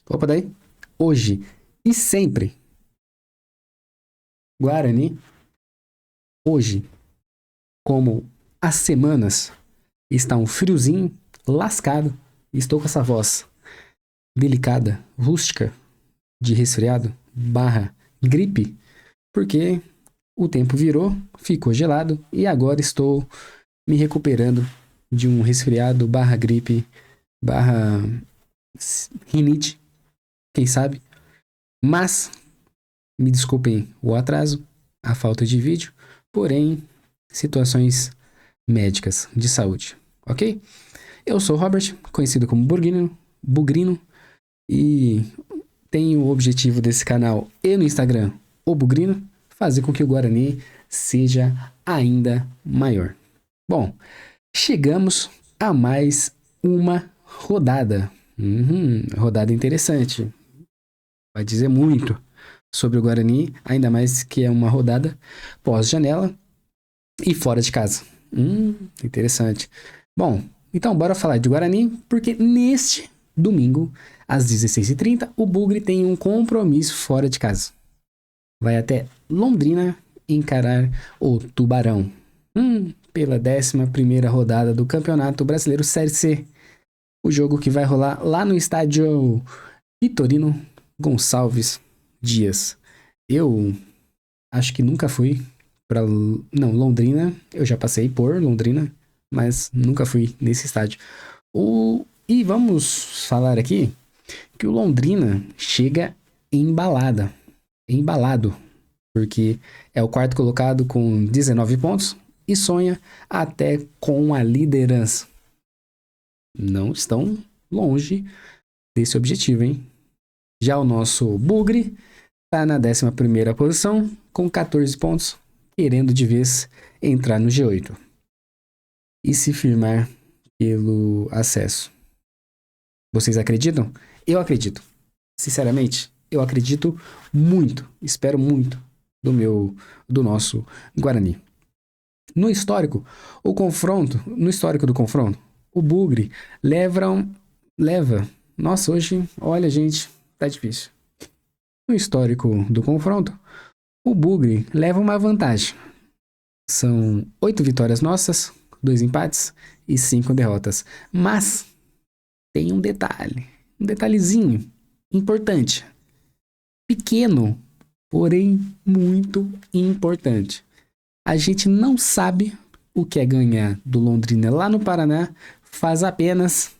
Opa, daí. Hoje e sempre. Guarani. Hoje, como as semanas está um friozinho lascado, estou com essa voz delicada, rústica, de resfriado, barra gripe, porque o tempo virou, ficou gelado e agora estou me recuperando de um resfriado barra gripe, barra rinite, quem sabe. Mas me desculpem o atraso, a falta de vídeo, porém, situações médicas de saúde, ok? Eu sou o Robert, conhecido como Bugrino, e tenho o objetivo desse canal e no Instagram, o Bugrino, fazer com que o Guarani seja ainda maior. Bom, chegamos a mais uma rodada. Rodada interessante. Vai dizer muito sobre o Guarani, ainda mais que é uma rodada pós-janela e fora de casa. Interessante. Bom, então bora falar de Guarani, porque neste domingo, às 16h30, o Bugre tem um compromisso fora de casa. Vai até Londrina encarar o Tubarão. Pela 11ª rodada do Campeonato Brasileiro Série C. O jogo que vai rolar lá no estádio Vitorino Gonçalves Dias. Eu acho que nunca fui para Londrina. Eu já passei por Londrina, mas nunca fui nesse estádio. E vamos falar aqui que o Londrina chega embalado, porque é o quarto colocado com 19 pontos e sonha até com a liderança. Não estão longe desse objetivo, hein? Já o nosso Bugre está na 11ª posição, com 14 pontos, querendo de vez entrar no G8 e se firmar pelo acesso. Vocês acreditam? Eu acredito. Sinceramente, eu acredito muito, espero muito do nosso Guarani. No histórico do confronto, o Bugre leva. Nossa, hoje, olha, gente, tá difícil. No histórico do confronto, o Bugre leva uma vantagem. São 8 vitórias nossas, 2 empates e 5 derrotas. Mas tem um detalhezinho importante. Pequeno, porém muito importante. A gente não sabe o que é ganhar do Londrina lá no Paraná faz apenas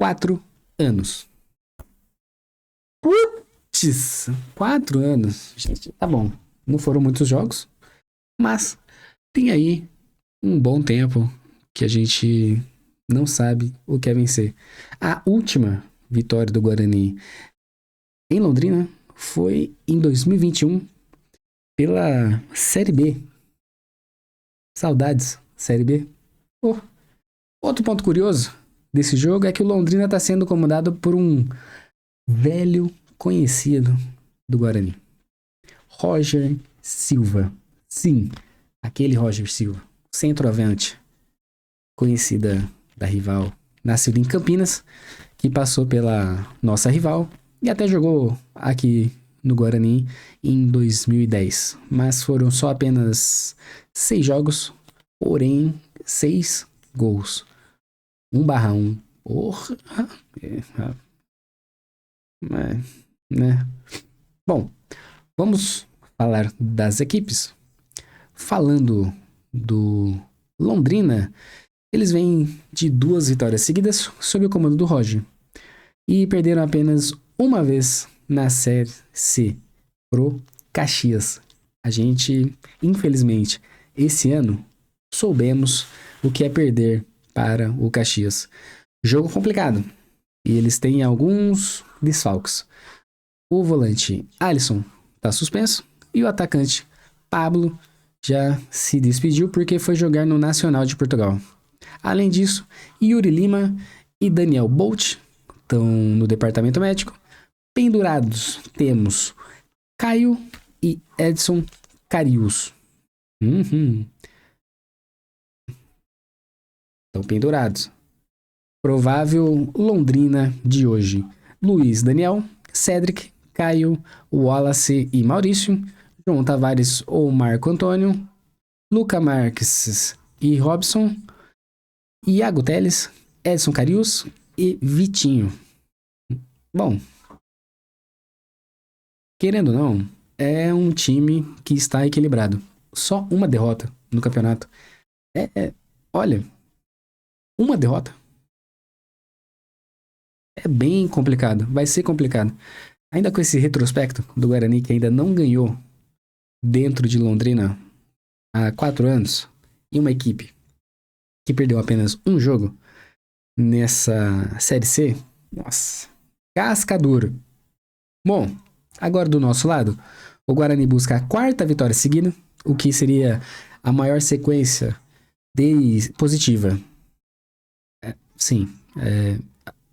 4 anos. Putz, 4 anos. Gente, tá bom. Não foram muitos jogos, mas tem aí um bom tempo que a gente não sabe o que é vencer. A última vitória do Guarani em Londrina foi em 2021 pela Série B. Saudades, Série B. Oh. Outro ponto curioso desse jogo é que o Londrina está sendo comandado por um velho conhecido do Guarani. Roger Silva. Sim, aquele Roger Silva. Centroavante. Conhecida da rival. Nascido em Campinas, que passou pela nossa rival e até jogou aqui no Guarani em 2010. Mas foram só apenas 6 jogos, porém 6 gols. 1/1. Porra. Né? Bom, vamos falar das equipes. Falando do Londrina, eles vêm de 2 vitórias seguidas sob o comando do Roger e perderam apenas uma vez na Série C pro Caxias. A gente, infelizmente, esse ano soubemos o que é perder para o Caxias. Jogo complicado e eles têm alguns desfalques. O volante Alisson está suspenso e o atacante Pablo já se despediu porque foi jogar no Nacional de Portugal. Além disso, Yuri Lima e Daniel Bolt estão no departamento médico. Pendurados temos Caio e Edson Carius. Estão pendurados. Provável Londrina de hoje. Luiz Daniel, Cedric, Caio, Wallace e Maurício, João Tavares ou Marco Antônio, Luca Marques e Robson, Iago Teles, Edson Carius e Vitinho. Bom, querendo ou não, é um time que está equilibrado. Só uma derrota no campeonato. Olha, uma derrota. É bem complicado, vai ser complicado. Ainda com esse retrospecto do Guarani que ainda não ganhou dentro de Londrina há 4 anos, e uma equipe que perdeu apenas um jogo nessa Série C, nossa, casca dura. Bom, agora do nosso lado, o Guarani busca a 4ª vitória seguida, o que seria a maior sequência positiva. Sim,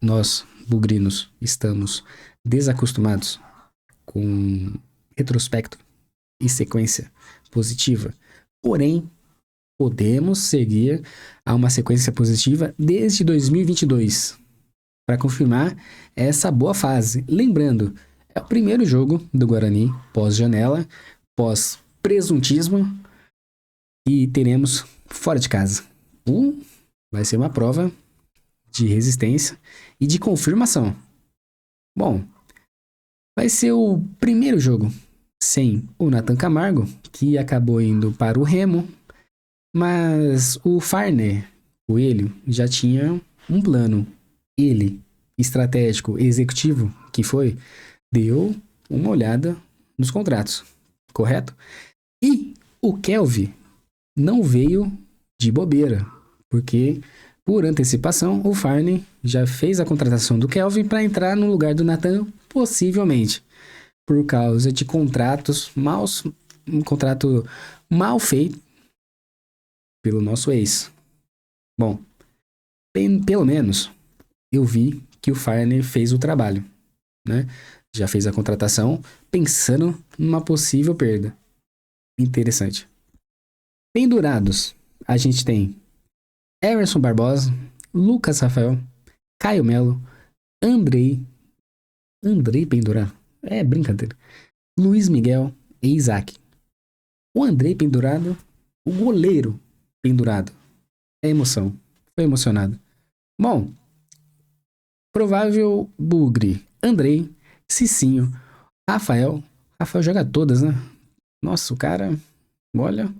nós, bugrinos, estamos desacostumados com retrospecto e sequência positiva. Porém, podemos seguir a uma sequência positiva desde 2022 para confirmar essa boa fase. Lembrando, é o primeiro jogo do Guarani pós-janela, pós-presuntismo, e teremos fora de casa. Vai ser uma prova de resistência e de confirmação. Bom, vai ser o primeiro jogo sem o Nathan Camargo, que acabou indo para o Remo, mas o Farner, Coelho, já tinha um plano. Ele, estratégico, executivo, que foi, deu uma olhada nos contratos, correto? E o Kelvin não veio de bobeira, porque por antecipação o Farner já fez a contratação do Kelvin para entrar no lugar do Nathan, possivelmente por causa de um contrato mal feito pelo nosso ex. Bom, pelo menos eu vi que o Farner fez o trabalho, né? Já fez a contratação pensando numa possível perda. Interessante. Pendurados, a gente tem Emerson Barbosa, Lucas Rafael, Caio Melo, Andrei pendurado, é brincadeira, Luiz Miguel e Isaac. O Andrei pendurado, o goleiro pendurado. É emoção, foi emocionado. Bom, provável bugre, Andrei, Cicinho, Rafael joga todas, né? Nossa, o cara, olha,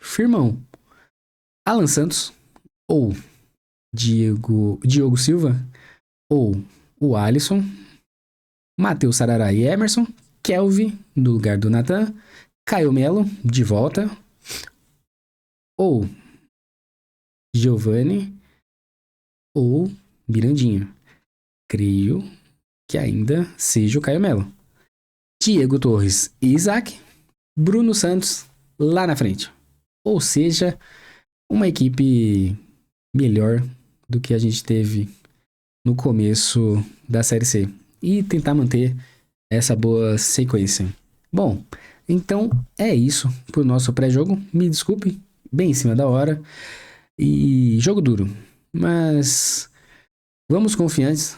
firmão. Alan Santos, ou Diogo Silva, ou o Alisson, Matheus Sarará e Emerson, Kelvin no lugar do Nathan, Caio Melo de volta, ou Giovani, ou Mirandinha. Creio que ainda seja o Caio Melo. Diego Torres e Isaac, Bruno Santos lá na frente. Ou seja, uma equipe melhor do que a gente teve no começo da Série C. E tentar manter essa boa sequência. Bom, então é isso pro nosso pré-jogo. Me desculpe, bem em cima da hora. E jogo duro. Mas vamos confiantes,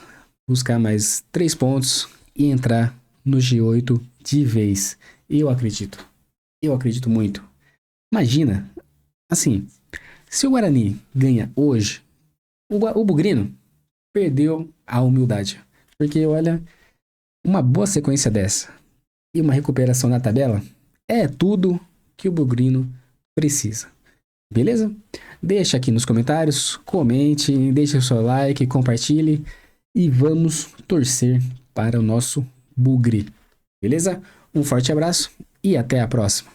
buscar mais 3 pontos e entrar no G8 de vez. Eu acredito muito. Imagina, assim, se o Guarani ganha hoje, o Bugrino perdeu a humildade. Porque, olha, uma boa sequência dessa e uma recuperação na tabela é tudo que o Bugrino precisa. Beleza? Deixa aqui nos comentários, comente, deixe o seu like, compartilhe e vamos torcer para o nosso Bugre. Beleza? Um forte abraço e até a próxima.